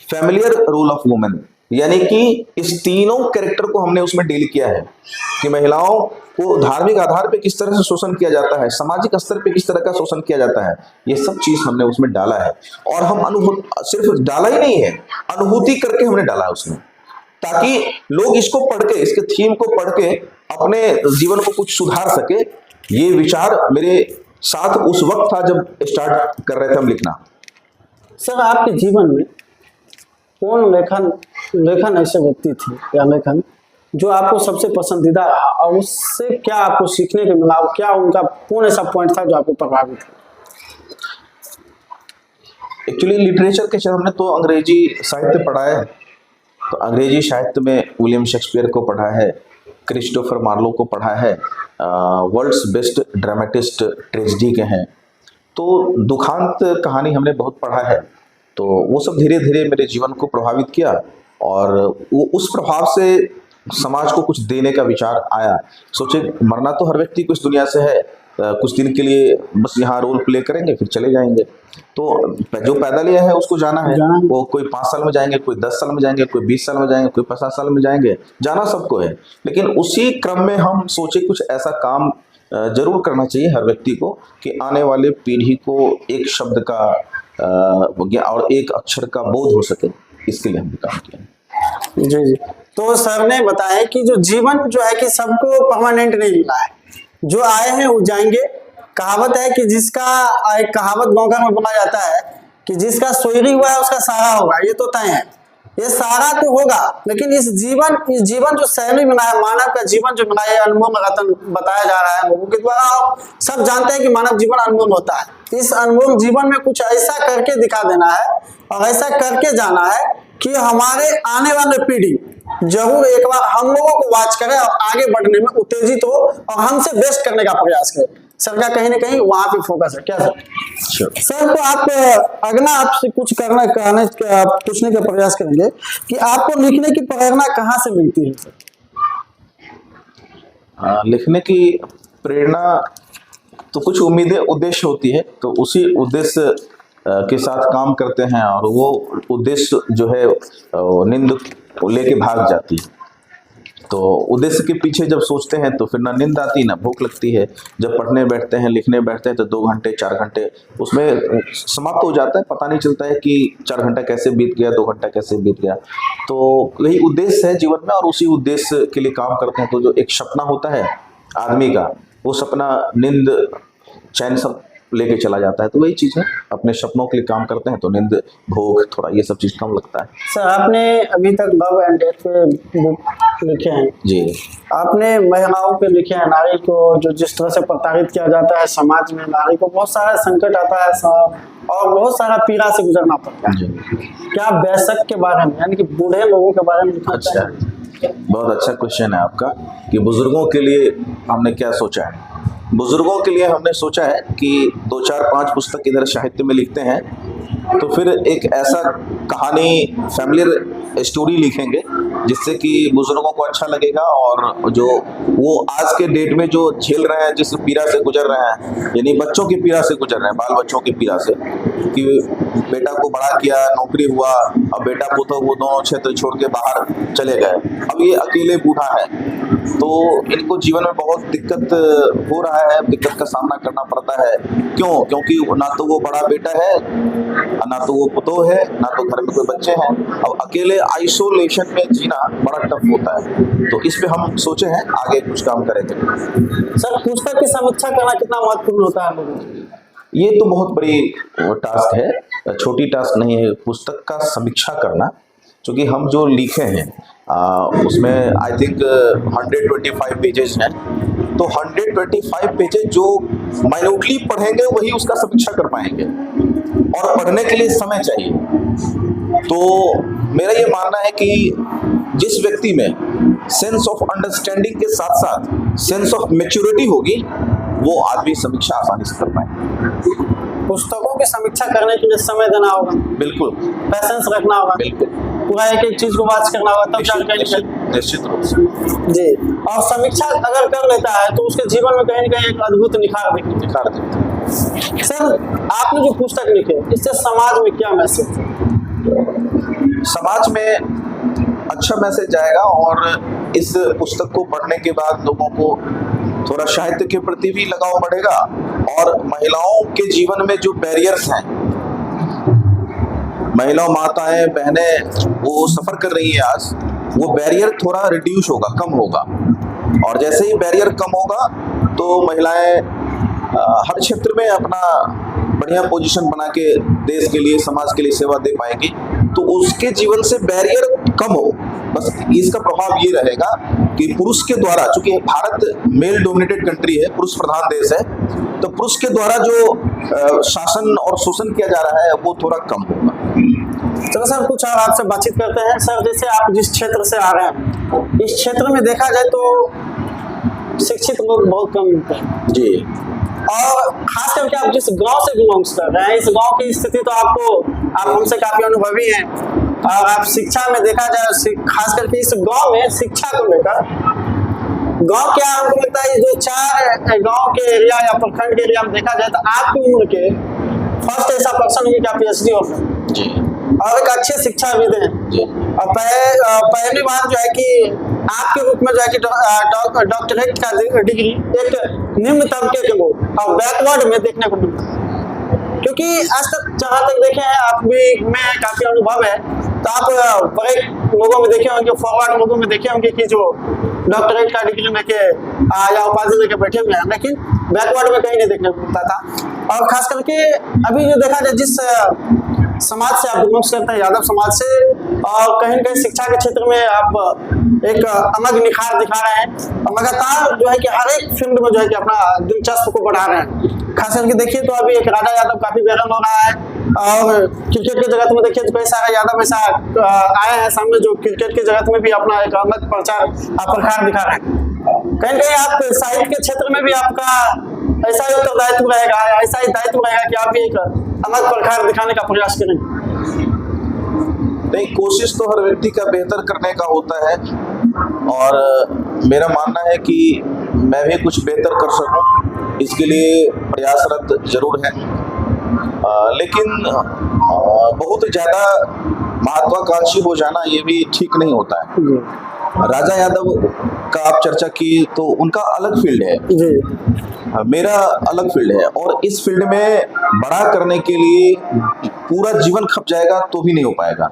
familiar role of women, यानी कि इस तीनों कैरेक्टर को हमने उसमें डील किया है कि महिलाओं को धार्मिक आधार पे किस तरह से शोषण किया जाता है, सामाजिक स्तर पे किस तरह का शोषण किया जाता है। ये सब चीज हमने उसमें डाला है और हम सिर्फ डाला ही नहीं है, अनुभूति करके हमने डाला है उसमें, ताकि लोग इसको पढ़ के, इसके थीम को पढ़ के अपने जीवन को कुछ सुधार सके। ये विचार मेरे साथ उस वक्त था जब स्टार्ट कर रहे थे हम लिखना। सर आपके जीवन में कौन लेखन ऐसे व्यक्ति थे या लेखन जो आपको सबसे पसंदीदा रहा और उससे क्या आपको सीखने को मिला, क्या उनका कौन ऐसा पॉइंट था जो आपको प्रभावित किया? एक्चुअली लिटरेचर के हमने तो अंग्रेजी साहित्य पढ़ा है, तो अंग्रेजी साहित्य में विलियम शेक्सपियर को पढ़ा है, क्रिस्टोफर मार्लो को पढ़ा है, वर्ल्ड्स बेस्ट ड्रामेटिस्ट ट्रेजेडी के हैं। तो दुखांत कहानी हमने बहुत पढ़ा है। तो वो सब धीरे धीरे मेरे जीवन को प्रभावित किया और वो उस प्रभाव से समाज को कुछ देने का विचार आया। सोचे मरना तो हर व्यक्ति को इस दुनिया से है, कुछ दिन के लिए बस यहाँ रोल प्ले करेंगे फिर चले जाएंगे। तो जो पैदल है उसको जाना है, वो कोई 5 साल में जाएंगे, कोई 10 साल में जाएंगे, कोई 20 साल में जाएंगे, कोई 50 साल में जाएंगे, जाना सबको है। लेकिन उसी क्रम में हम सोचे कुछ ऐसा काम जरूर करना चाहिए हर व्यक्ति को कि आने वाले पीढ़ी को एक शब्द का और एक अक्षर का बोध हो सके, इसके लिए हमने काम किया। जी जी। तो सर ने बताया कि जो जीवन जो है कि सबको परमानेंट नहीं मिला है, जो आए हैं वो जाएंगे। कहावत है कि एक कहावत गाँव घर में बोला जाता है कि जिसका सोयरी हुआ है उसका सारा होगा, ये तो तय है, ये सारा तो होगा। लेकिन इस जीवन जो शैली मिला है, मानव का जीवन जो मिला है, अनमोल रतन बताया जा रहा है लोगों के द्वारा। आप सब जानते हैं कि मानव जीवन अनमोल होता है। इस अनमोल जीवन में कुछ ऐसा करके दिखा देना है और ऐसा करके जाना है कि हमारे आने वाले पीढ़ी जरूर एक बार हम लोगों को वॉच करे और आगे बढ़ने में उत्तेजित हो और हमसे बेस्ट करने का प्रयास करे। सर का कहीं ना कहीं वहां पे फोकस है, क्या सर? सर तो आप अगला आपसे कुछ पूछने का प्रयास करेंगे कि आपको लिखने की प्रेरणा कहाँ से मिलती है सर? लिखने की प्रेरणा तो कुछ उम्मीदें उद्देश्य होती है, तो उसी उद्देश्य के साथ काम करते हैं और वो उद्देश्य जो है नींद लेके भाग जाती है। तो उद्देश्य के पीछे जब सोचते हैं तो फिर ना नींद आती ना भूख लगती है। जब पढ़ने बैठते हैं, लिखने बैठते हैं तो 2 घंटे 4 घंटे उसमें समाप्त हो जाता है, पता नहीं चलता है कि 4 घंटा कैसे बीत गया, 2 घंटा कैसे बीत गया। तो यही उद्देश्य है जीवन में और उसी उद्देश्य के लिए काम करते हैं। तो जो एक सपना होता है आदमी का, वो सपना नींद चैन सब लेके चला जाता है। तो वही चीज़ है, अपने सपनों के लिए काम करते हैं तो नींद भूख थोड़ा ये सब चीज़ कम लगता है। सर आपने अभी तक लव एंड डेथ पे बुक लिखे हैं जी। आपने महिलाओं पे लिखे हैं, नारी को जो जिस तरह से प्रताड़ित किया जाता है समाज में, नारी को बहुत सारा संकट आता है और बहुत सारा पीड़ा से गुजरना पड़ता है। क्या वयस्क के बारे में यानी कि बूढ़े लोगों के बारे में लिखना चाहिए? बहुत अच्छा क्वेश्चन है आपका कि बुजुर्गों के लिए हमने क्या सोचा है। बुजुर्गों के लिए हमने सोचा है कि 2, 4, 5 पुस्तक इधर साहित्य में लिखते हैं तो फिर एक ऐसा कहानी फैमिली स्टोरी लिखेंगे जिससे कि बुजुर्गों को अच्छा लगेगा और जो वो आज के डेट में जो झेल रहे हैं, जिस पीड़ा से गुजर रहे हैं, यानी बच्चों की पीड़ा से गुजर रहे हैं, बाल बच्चों की पीड़ा से, कि बेटा को बड़ा किया, नौकरी हुआ, अब बेटा पुतो वो दोनों क्षेत्र छोड़ के बाहर चले गए, अब ये अकेले बूढ़ा है, तो इनको जीवन में बहुत दिक्कत हो रहा है, दिक्कत का सामना करना पड़ता है। क्यों? क्योंकि ना तो वो बड़ा बेटा है, ना तो वो पुतो है, ना तो घर में कोई बच्चे हैं। अब अकेले आइसोलेशन में जीना बड़ा टफ होता है। तो इस पे हम सोचे हैं आगे कुछ काम करेंगे। सर पुस्तक की समीक्षा करना कितना महत्वपूर्ण होता है लोगों को? ये तो बहुत बड़ी टास्क है, छोटी टास्क नहीं है पुस्तक का समीक्षा करना। क्योंकि हम जो लिखे हैं उसमें आई थिंक 125 पेजेस हैं, तो 125 पेजेस जो माइन्यूटली पढ़ेंगे वही उसका समीक्षा कर पाएंगे और पढ़ने के लिए समय चाहिए। तो मेरा ये मानना है कि जिस व्यक्ति में सेंस ऑफ अंडरस्टैंडिंग के साथ साथ सेंस ऑफ मैच्योरिटी होगी वो आदमी समीक्षा आसानी से कर पाएंगे। पुस्तकों की समीक्षा करने के लिए समय देना होगा, बिल्कुल, पैसेंस रखना होगा, बिल्कुल, पूरा एक चीज को वाच करना होगा, तब जाकर निश्चित रूप से जी। और समीक्षा अगर कर लेता है तो उसके जीवन में कहीं ना कहीं एक अद्भुत निखार दिखता है। सर आपने जो पुस्तक लिखे इससे समाज में क्या मैसेज? समाज में अच्छा मैसेज जाएगा और इस पुस्तक को पढ़ने के बाद लोगों को थोड़ा साहित्य के प्रति भी लगाव बढ़ेगा और महिलाओं के जीवन में जो बैरियर्स हैं, महिला माताएं बहनें वो सफर कर रही हैं आज, वो बैरियर थोड़ा रिड्यूस होगा, कम होगा। और जैसे ही बैरियर कम होगा तो महिलाएं हर क्षेत्र में अपना बढ़िया पोजीशन बना के देश के लिए, समाज के लिए सेवा दे पाएंगी। तो उसके जीवन से बैरियर कम हो, बस इसका प्रभाव ये रहेगा कि पुरुष के द्वारा, चूंकि भारत मेल डोमिनेटेड कंट्री है, पुरुष प्रधान देश है, तो पुरुष के द्वारा जो शासन और शोषण किया जा रहा है वो थोड़ा कम होगा। चलो सर कुछ और आपसे बातचीत करते हैं। सर जैसे आप जिस क्षेत्र से आ रहे हैं, इस क्षेत्र में देखा जाए तो शिक्षित लोग बहुत कम मिलते हैं जी, और खास करके आप जिस गांव से बिलोंग्स कर रहे हैं, इस गांव की स्थिति तो आप हमसे काफी अनुभवी हैं और आप शिक्षा में देखा जाए खास करके इस गांव में शिक्षा को लेकर गांव क्या हमको लगता है जो 4 गांव के एरिया या प्रखंड के एरिया में देखा जाए तो आपकी उम्र के फर्स्ट ऐसा पर्सन होगी क्या PhD होगा जी और एक अच्छी शिक्षा भी दें। जी और पहली बार जो है कि आपके रूप में जो है कि डॉक्टरेट का डिग्री एक निम्न तबके के लोग और बैकवर्ड में देखने को मिलता है, क्योंकि आज तक जहाँ तक देखे हैं आप भी में काफी अनुभव है, तो आप बड़े लोगों में देखे होंगे, फॉरवर्ड लोगों में देखे होंगे कि जो डॉक्टरेट का डिग्री लेके या उपाधि लेके बैठे हुए हैं, लेकिन बैकवर्ड में कहीं नहीं देखने को मिलता था। और खास करके अभी जो देखा जाए जिस समाज से आप बिलोंग करते हैं, यादव समाज से, और कहीं न कहीं शिक्षा के क्षेत्र में आप एक अलग निखार दिखा रहे हैं और लगातार जो है कि हर एक फील्ड में जो है कि अपना दिलचस्प को बढ़ा रहे हैं। खास करके देखिए तो अभी एक राजा यादव काफी वायरल हो रहा है, और क्रिकेट के जगत में देखिए तो कई सारे यादव ऐसा आए हैं सामने जो क्रिकेट के जगत में भी अपना एक अलग प्रचार दिखा रहे हैं। कहीं न कहीं आप साहित्य के क्षेत्र में भी आपका ऐसा ही उत्तरदायित्व रहेगा, ऐसा ही दायित्व रहेगा कि आप भी एक अलग प्रकार दिखाने का प्रयास करें। नहीं, कोशिश तो हर व्यक्ति का बेहतर करने का होता है, और मेरा मानना है कि मैं भी कुछ बेहतर कर सकूं, इसके लिए प्रयासरत जरूर है। लेकिन बहुत ज़्यादा महत्वाकांक्षी हो जाना ये भी ठीक नहीं होता है। राजा यादव का आप चर्चा की तो उनका अलग फील्ड है जी, मेरा अलग फील्ड है, और इस फील्ड में बड़ा करने के लिए पूरा जीवन खप जाएगा तो भी नहीं हो पाएगा,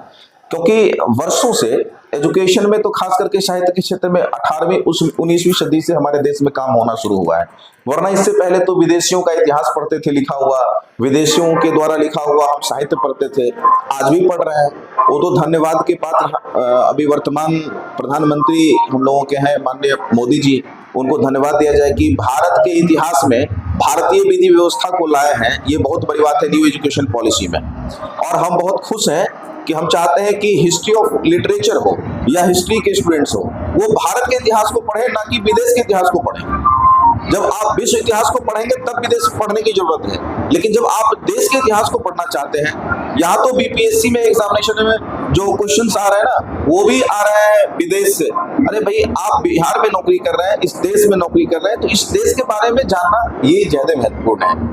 क्योंकि वर्षों से एजुकेशन में तो खास करके साहित्य के क्षेत्र में 18वीं 19वीं सदी से हमारे देश में काम होना शुरू हुआ है, वरना इससे पहले तो विदेशियों का इतिहास पढ़ते थे लिखा हुआ, विदेशियों के द्वारा लिखा हुआ हम साहित्य पढ़ते थे, आज भी पढ़ रहे हैं। वो तो धन्यवाद के पात्र अभी वर्तमान प्रधानमंत्री हम लोगों के हैं माननीय मोदी जी, उनको धन्यवाद दिया जाए कि भारत के इतिहास में भारतीय विधि व्यवस्था को लाए हैं। ये बहुत बड़ी बात है न्यू एजुकेशन पॉलिसी में, और हम बहुत खुश हैं कि हम चाहते हैं कि हिस्ट्री ऑफ लिटरेचर हो या हिस्ट्री के स्टूडेंट्स हो वो भारत के इतिहास को पढ़े, ना कि विदेश के इतिहास को पढ़े। जब आप विश्व इतिहास को पढ़ेंगे तब विदेश पढ़ने की जरूरत है, लेकिन जब आप देश के इतिहास को पढ़ना चाहते हैं, यहाँ तो BPSC में एग्जामिनेशन में जो क्वेश्चंस आ रहे हैं ना वो भी आ रहे हैं विदेश से। अरे भाई, आप बिहार में नौकरी कर रहे हैं, इस देश में नौकरी कर रहे हैं, तो इस देश के बारे में जानना ये ज्यादा महत्वपूर्ण है।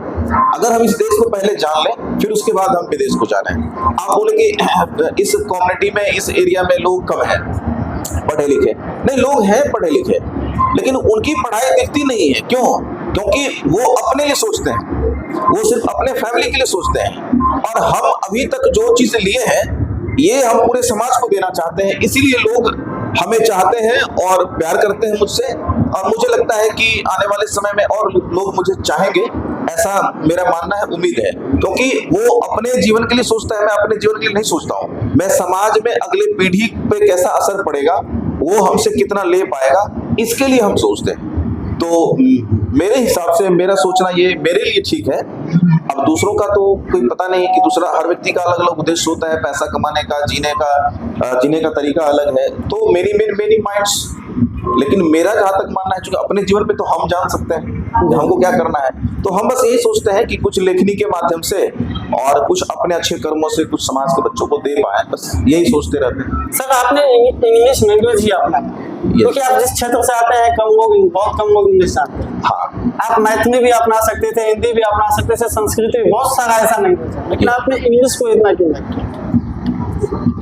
अगर हम इस देश को पहले जान लें फिर उसके बाद हम विदेश को जानें। आप बोले कि इस कम्युनिटी में इस एरिया में लोग कम हैं पढ़े लिखे, नहीं लोग हैं पढ़े लिखे, लेकिन उनकी पढ़ाई दिखती नहीं है। क्यों? क्योंकि वो अपने लिए सोचते हैं, वो सिर्फ अपने फैमिली के लिए सोचते हैं, और हम अभी तक जो चीजें लिए हैं ये हम पूरे समाज को देना चाहते हैं, इसीलिए लोग हमें चाहते हैं और प्यार करते हैं मुझसे, और मुझे लगता है कि आने वाले समय में और लोग मुझे चाहेंगे, ऐसा मेरा मानना है, उम्मीद है। क्योंकि वो अपने जीवन के लिए सोचता है, मैं अपने जीवन के लिए नहीं सोचता हूँ। मैं समाज में अगले पीढ़ी पे कैसा असर पड़ेगा, वो हमसे कितना ले पाएगा, इसके लिए हम सोचते हैं। तो मेरे हिसाब से मेरा सोचना ये मेरे लिए ठीक है। अब दूसरों का तो कोई पता नहीं कि दूसरा, हर व्यक्ति का अलग अलग उद्देश्य होता है, पैसा कमाने का, जीने का तरीका अलग है। तो मेनी माइंड्स, लेकिन मेरा जहाँ तक मानना है, चूंकि अपने जीवन पे तो हम जान सकते हैं कि हमको क्या करना है, तो हम बस यही सोचते हैं कि कुछ लेखनी के माध्यम से और कुछ अपने अच्छे कर्मों से कुछ समाज के बच्चों को दे पाए, बस यही सोचते रहते हैं। सर आपने इंग्लिश लैंग्वेज ही अपना, क्योंकि आप जिस क्षेत्र से आते हैं बहुत कम लोग इंग्लिश जानते हैं। हाँ, आप मैथिली भी अपना सकते थे, हिंदी भी अपना सकते थे, संस्कृत भी, बहुत सारा ऐसा लैंग्वेज है, लेकिन आपने इंग्लिश को इतना क्यों किया?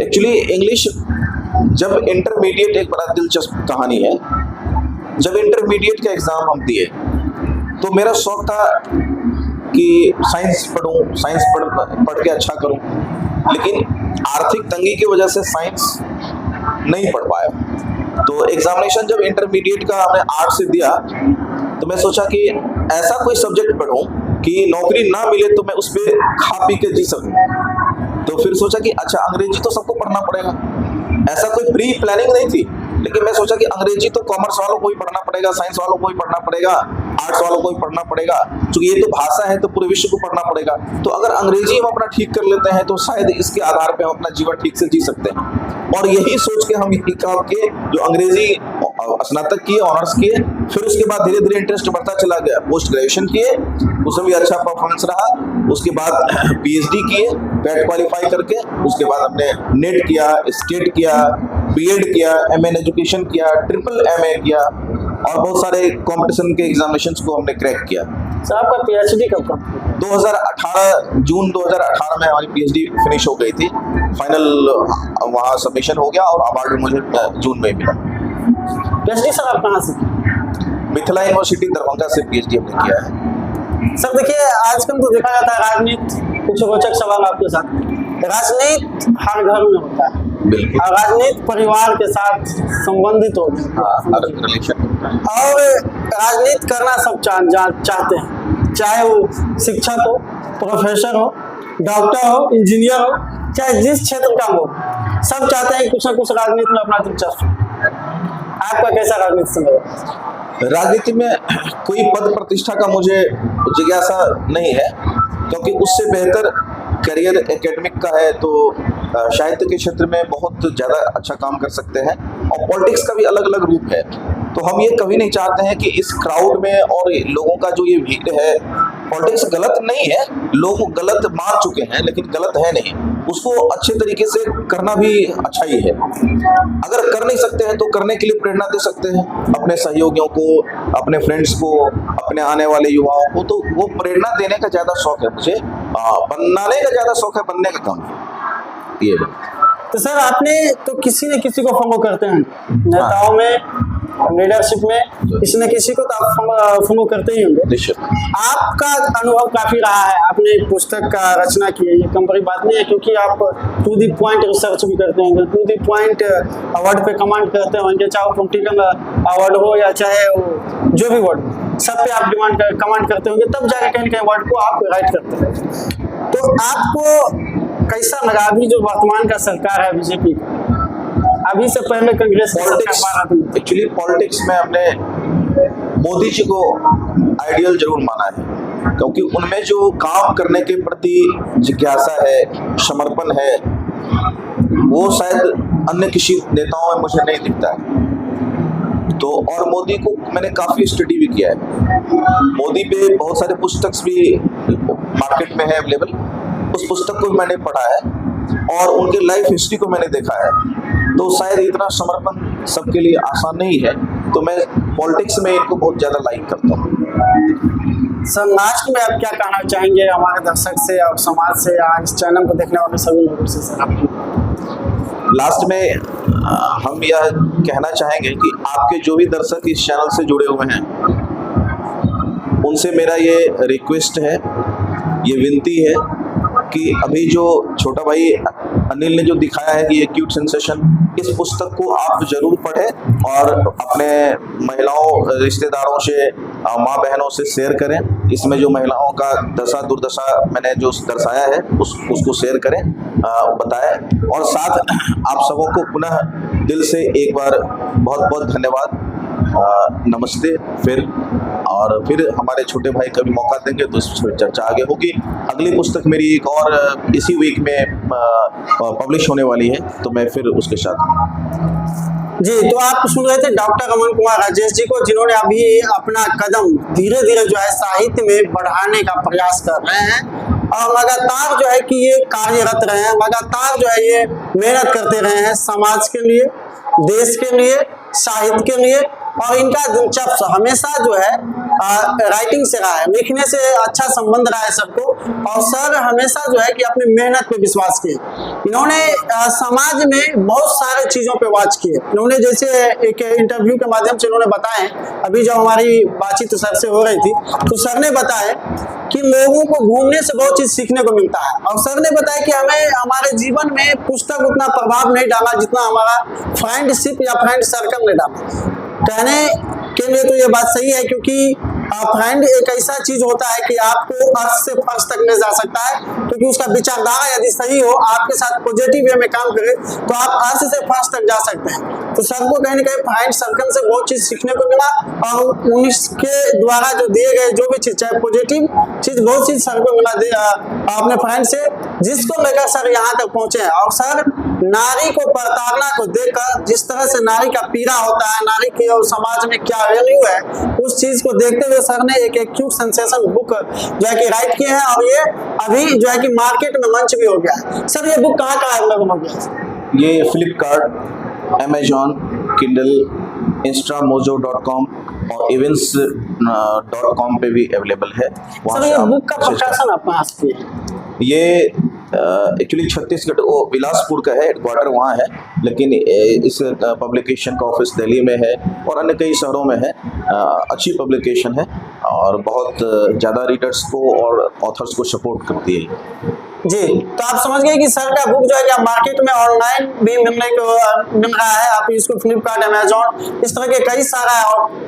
एक्चुअली इंग्लिश, जब इंटरमीडिएट, एक बड़ा दिलचस्प कहानी है, जब इंटरमीडिएट का एग्जाम हम दिए तो मेरा शौक था कि साइंस पढ़ूं, साइंस पढ़ के अच्छा करूं, लेकिन आर्थिक तंगी की वजह से साइंस नहीं पढ़ पाया। तो एग्जामिनेशन जब इंटरमीडिएट का हमने आर्ट से दिया तो मैं सोचा कि ऐसा कोई सब्जेक्ट पढ़ूं कि नौकरी ना मिले तो मैं उस पर खा पी के जी सकूं। तो फिर सोचा कि अच्छा, अंग्रेजी तो सबको पढ़ना पड़ेगा, ऐसा कोई प्री प्लानिंग नहीं थी, लेकिन मैं सोचा कि अंग्रेजी तो कॉमर्स वालों को ही पढ़ना पड़ेगा, साइंस वालों को ही पढ़ना पड़ेगा, आर्ट्स वालों को ही पढ़ना पड़ेगा, क्योंकि ये तो भाषा है तो पूरे विश्व को पढ़ना पड़ेगा। तो अगर अंग्रेजी हम अपना ठीक कर लेते हैं तो शायद इसके आधार पे हम अपना जीवन ठीक से जी सकते हैं। और यही सोच के हम के जो अंग्रेजी स्नातक किए, ऑनर्स किए, फिर उसके बाद धीरे धीरे इंटरेस्ट बढ़ता चला गया, पोस्ट ग्रेजुएशन किए, उसमें भी अच्छा परफॉर्मेंस रहा, उसके बाद PhD किए, कैट क्वालिफाई करके, उसके बाद हमने नेट किया, स्टेट किया, B.Ed किया, MA एजुकेशन किया, ट्रिपल MA किया, और बहुत सारे कंपटीशन के एग्जामिनेशंस को हमने क्रैक किया। सर आपका पीएचडी कब का? 2018 जून 2018 में हमारी पीएचडी फिनिश हो गई थी। फाइनल वहाँ सबमिशन हो गया और अवार्ड मुझे जून में मिला। पीएचडी सर आप कहाँ से किए? मिथिला यूनिवर्सिटी दरभंगा से पीएचडी हमने किया है। सर देखिए आजकल तो देखा जाता है राजनीति, कुछ रोचक सवाल आपके साथ। राजनीति हर घर में होता है बिल्कुल। और राजनीति परिवार के साथ संबंधित होती है हाँ, रिलेशन और राजनीति करना सब चाहते हैं, चाहे वो शिक्षक हो, प्रोफेसर हो, डॉक्टर हो, इंजीनियर हो, चाहे जिस क्षेत्र का हो, सब चाहते हैं कि कुछ ना कुछ राजनीति में अपना दिलचस्प। आपका कैसा राजनीति संबंध? राजनीति में कोई पद प्रतिष्ठा का मुझे जिज्ञासा नहीं है, क्योंकि उससे बेहतर करियर एकेडमिक का है तो साहित्य के क्षेत्र में बहुत ज़्यादा अच्छा काम कर सकते हैं। और पॉलिटिक्स का भी अलग अलग रूप है, तो हम ये कभी नहीं चाहते हैं कि इस क्राउड में और लोगों का जो ये भीड़ है, पॉलिटिक्स गलत नहीं है, लोग गलत मान चुके हैं लेकिन गलत है नहीं, उसको अच्छे तरीके से करना भी अच्छा ही है। अगर कर नहीं सकते हैं तो करने के लिए प्रेरणा दे सकते हैं अपने सहयोगियों को, अपने फ्रेंड्स को, अपने आने वाले युवाओं को। तो वो प्रेरणा देने का ज़्यादा शौक है मुझे, बनाने का ज़्यादा शौक है, बनने का कम है ये बात। तो सर आपने तो किसी न किसी को फॉलो करते हैं, नेताओं में, लीडरशिप में, किसी न किसी को तो आप फॉलो करते ही होंगे। आपका अनुभव काफी रहा है, आपने एक पुस्तक का रचना की है, ये कम बड़ी बात नहीं है, क्योंकि आप टू द पॉइंट रिसर्च भी करते होंगे, टू द पॉइंट अवार्ड पे कमांड करते होंगे, चाहे वो पॉलिटिकल अवार्ड हो या चाहे वो जो भी वर्ड, सब पे आप कमांड करते होंगे, तब जाके कहीं ना कहीं वर्ड को आप राइट करते हैं। तो आपको कैसा लगा अभी जो वर्तमान का सरकार है बीजेपी, अभी से पहले कांग्रेस एक्चुअली पॉलिटिक्स में हमने मोदी जी को आइडियल जरूर माना है, क्योंकि उनमें जो काम करने के प्रति जिज्ञासा है, समर्पण है, वो शायद अन्य किसी नेताओं में मुझे नहीं दिखता है। तो और मोदी को मैंने काफ़ी स्टडी भी किया है, मोदी पे बहुत सारे पुस्तक भी मार्केट में है अवेलेबल, उस पुस्तक को मैंने पढ़ा है और उनके लाइफ हिस्ट्री को मैंने देखा है। तो शायद इतना समर्पण सबके लिए आसान नहीं है, तो मैं पॉलिटिक्स में इनको बहुत ज़्यादा लाइक करता हूँ। सर लास्ट में आप क्या कहना चाहेंगे हमारे दर्शक से और समाज से या इस चैनल को देखने वाले सभी लोगों से? सर आप लास्ट में हम यह कहना चाहेंगे कि आपके जो भी दर्शक इस चैनल से जुड़े हुए हैं, उनसे मेरा ये रिक्वेस्ट है, ये विनती है कि अभी जो छोटा भाई अनिल ने जो दिखाया है कि ये क्यूट सेंसेशन, इस पुस्तक को आप जरूर पढ़ें और अपने महिलाओं, रिश्तेदारों से, माँ बहनों से शेयर करें। इसमें जो महिलाओं का दशा दुर्दशा मैंने जो दर्शाया है उसको शेयर करें, बताएं। और साथ आप सबों को पुनः दिल से एक बार बहुत बहुत धन्यवाद, नमस्ते। फिर हमारे छोटे भाई कभी मौका देंगे तो इस पर चर्चा आगे होगी। अगली पुस्तक मेरी एक और इसी वीक में पब्लिश होने वाली है, तो मैं फिर उसके साथ। जी, तो आप सुन रहे थे डॉक्टर अमन कुमार राजेश जी को, जिन्होंने अभी अपना कदम धीरे धीरे जो है साहित्य में बढ़ाने का प्रयास कर रहे हैं और लगातार जो है कि ये कार्यरत रहे हैं, लगातार जो है ये मेहनत करते रहे हैं समाज के लिए, देश के लिए, साहित्य के लिए। और इनका दिलचस्प हमेशा जो है राइटिंग से रहा है, लिखने से अच्छा संबंध रहा है सबको। और सर हमेशा जो है कि अपनी मेहनत पे विश्वास किए। इन्होंने समाज में बहुत सारे चीज़ों पे वाच किए। इन्होंने जैसे एक इंटरव्यू के माध्यम से इन्होंने बताया, अभी जब हमारी बातचीत सर से हो रही थी तो सर ने बताया कि लोगों को घूमने से बहुत चीज़ सीखने को मिलता है। और सर ने बताया कि हमें हमारे जीवन में पुस्तक उतना प्रभाव नहीं डाला जितना हमारा फ्रेंडशिप या फ्रेंड सर्कल ने डाला। कहने के लिए तो ये बात सही है, क्योंकि फ्रेंड एक ऐसा चीज होता है कि आपको अर्थ से फर्श तक ले जा सकता है, क्योंकि उसका विचारधारा यदि सही हो, आपके साथ पॉजिटिव वे में काम करे तो आप अर्थ से फर्श तक जा सकते हैं। तो सबको कहीं ना कहीं फ्रेंड सर्कल से बहुत चीज सीखने को मिला और उनके द्वारा जो दिए गए जो भी चीज, चाहे पॉजिटिव चीज, बहुत चीज सर को मिला अपने फ्रेंड से, जिसको लेकर सर यहाँ तक पहुंचे हैं। और सर नारी को प्रताड़ना को देखकर जिस तरह से नारी का पीड़ा होता है, नारी की और समाज में क्या वैल्यू है, उस चीज को देखते हुए सर ने एक क्यूट सेंसेशन बुक जो है कि राइट किए हैं और ये अभी जो है कि मार्केट में मंच भी हो गया है। सर ये बुक कहाँ अवेलेबल हो गया? ये फ्लिपकार्ट, अमेजॉन, किंडल instamojo.com और events.com पे भी अवेलेबल है। वहाँ सर से ये आप बुक का access कर- प्रकाशन आप कहाँ से किए? ये एक्चुअली छत्तीसगढ़ वो बिलासपुर का है, हेडक्वार्टर वहाँ है, लेकिन इस पब्लिकेशन का ऑफिस दिल्ली में है और अन्य कई शहरों में है। अच्छी पब्लिकेशन है और बहुत ज़्यादा रीडर्स को और ऑथर्स को सपोर्ट करती है। जी, तो आप समझ गए कि सर का बुक जो है कि मार्केट में ऑनलाइन भी मिल रहा है। आप इसको फ्लिपकार्ट, अमेजोन, इस तरह के कई सारा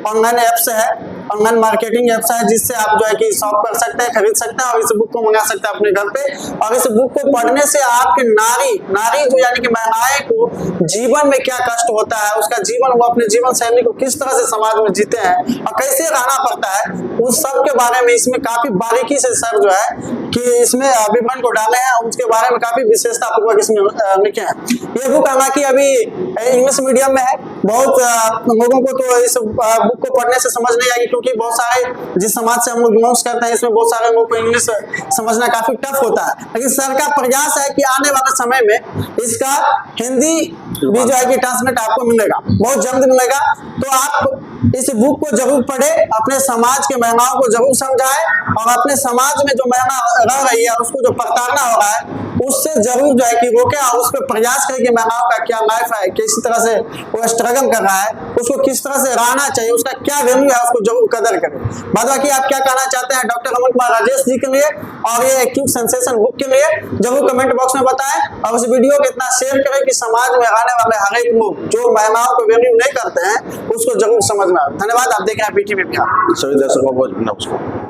ऑनलाइन ऐप्स है, ऑनलाइन मार्केटिंग ऐप्स है, जिससे आप जो है कि शॉप कर सकते हैं, खरीद सकते हैं और इस बुक को मंगा सकते हैं अपने घर पे। और इस बुक को पढ़ने से आपके नारी जो यानी कि महिलाएं को जीवन में क्या कष्ट होता है, उसका जीवन, वो अपने जीवन शैली को किस तरह से समाज में जीते हैं और कैसे रहना पड़ता है, उस सब के बारे में इसमें काफी बारीकी से सर जो है कि इसमें विवरण को डाले हैं और उसके बारे में काफी विशेषता पूर्वक इसमें लिखे हैं। ये बुक हालांकि अभी इंग्लिश मीडियम में है। बहुत लोगों को तो इस बुक को पढ़ने से समझ नहीं आएगी, क्योंकि बहुत सारे जिस समाज से हम लोग बिलोंग करते हैं इसमें बहुत सारे लोगों को इंग्लिश समझना काफी टफ होता है। लेकिन सर का प्रयास है कि आने वाले समय में इसका हिंदी भी जो है कि ट्रांसलेट आपको मिलेगा, बहुत जल्द मिलेगा। तो आप इस बुक को जरूर पढ़े, अपने समाज के महिलाओं को जरूर समझाए और अपने समाज में जो महिला रह रही है उसको जो प्रताड़ना हो रहा है उससे जरूर जो है कि रोके और उस पर प्रयास करें कि महिलाओं का क्या लाइफ है, किस तरह से वो स्ट्रगल कर रहा है, उसको किस तरह से रहना चाहिए, उसका क्या वैल्यू है, उसको जरूर कदर करें। बाद बाकी आप क्या कहना चाहते हैं डॉक्टर अमन कुमार राजेश जी के लिए और ये एक्यूट सेंसेशन बुक के लिए जरूर कमेंट बॉक्स में बताएं और इस वीडियो को इतना शेयर करें कि समाज में आने वाले हर एक लोग जो महिलाओं को वैल्यू नहीं करते हैं उसको जरूर समझ में आए। धन्यवाद। आप देख रहे हैं BTV बिहार। सभी दर्शकों को नमस्कार।